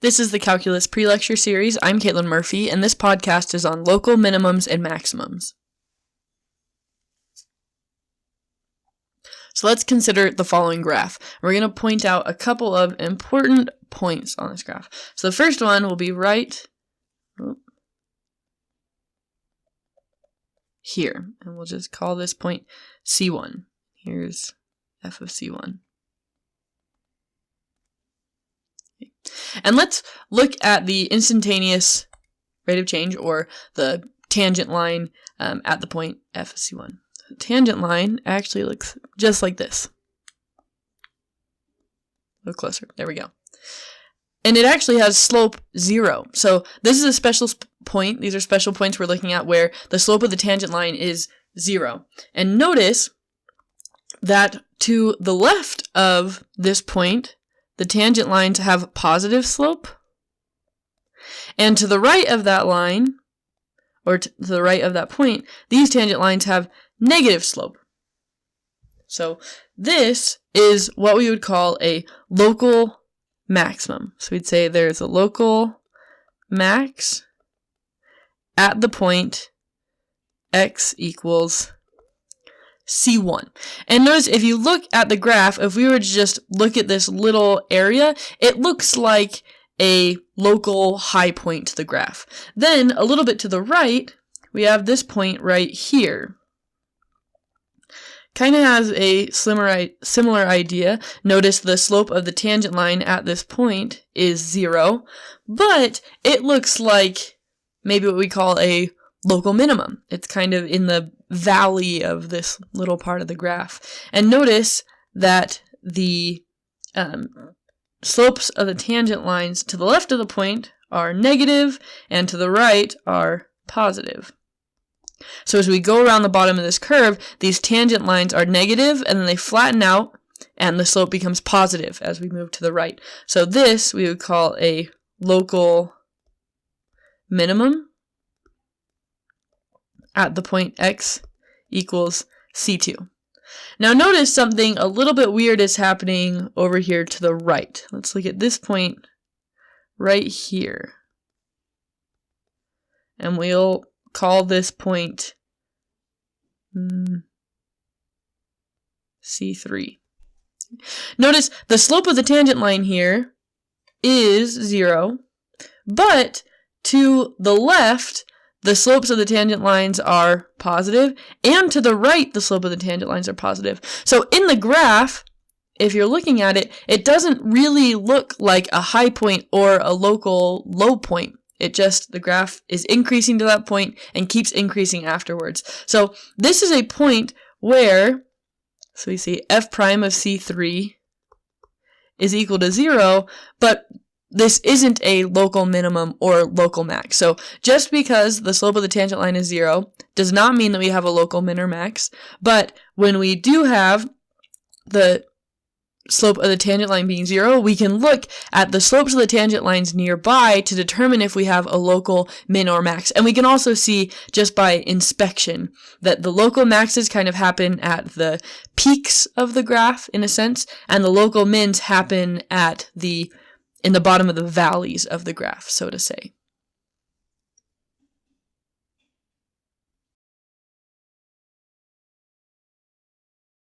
This is the Calculus Pre-Lecture Series. I'm Caitlin Murphy, and this podcast is on local minimums and maximums. So let's consider the following graph. We're going to point out a couple of important points on this graph. So the first one will be right here, and we'll just call this point C1. Here's f of C1. And let's look at the instantaneous rate of change, or the tangent line at the point f of C1. The tangent line actually looks just like this. A little closer. There we go. And it actually has slope 0. So this is a special point. These are special points we're looking at where the slope of the tangent line is 0. And notice that to the left of this point, the tangent lines have positive slope. And to the right of that line, or to the right of that point, these tangent lines have negative slope. So this is what we would call a local maximum. So we'd say there's a local max at the point x equals C1. And notice if you look at the graph, if we were to just look at this little area, it looks like a local high point to the graph. Then a little bit to the right, we have this point right here. Kind of has a similar idea. Notice the slope of the tangent line at this point is 0, but it looks like maybe what we call a local minimum. It's kind of in the valley of this little part of the graph. And notice that the slopes of the tangent lines to the left of the point are negative, and to the right are positive. So as we go around the bottom of this curve, these tangent lines are negative, and then they flatten out, and the slope becomes positive as we move to the right. So this we would call a local minimum at the point x equals C2. Now notice something a little bit weird is happening over here to the right. Let's look at this point right here. And we'll call this point C3. Notice the slope of the tangent line here is 0, but to the left, the slopes of the tangent lines are positive, and to the right, the slope of the tangent lines are positive. So in the graph, if you're looking at it, it doesn't really look like a high point or a local low point. It just, the graph is increasing to that point and keeps increasing afterwards. So this is a point where, so we see f prime of C3 is equal to 0, but this isn't a local minimum or local max. So just because the slope of the tangent line is 0 does not mean that we have a local min or max. But when we do have the slope of the tangent line being 0, we can look at the slopes of the tangent lines nearby to determine if we have a local min or max. And we can also see just by inspection that the local maxes kind of happen at the peaks of the graph in a sense, and the local mins happen at in the bottom of the valleys of the graph, so to say.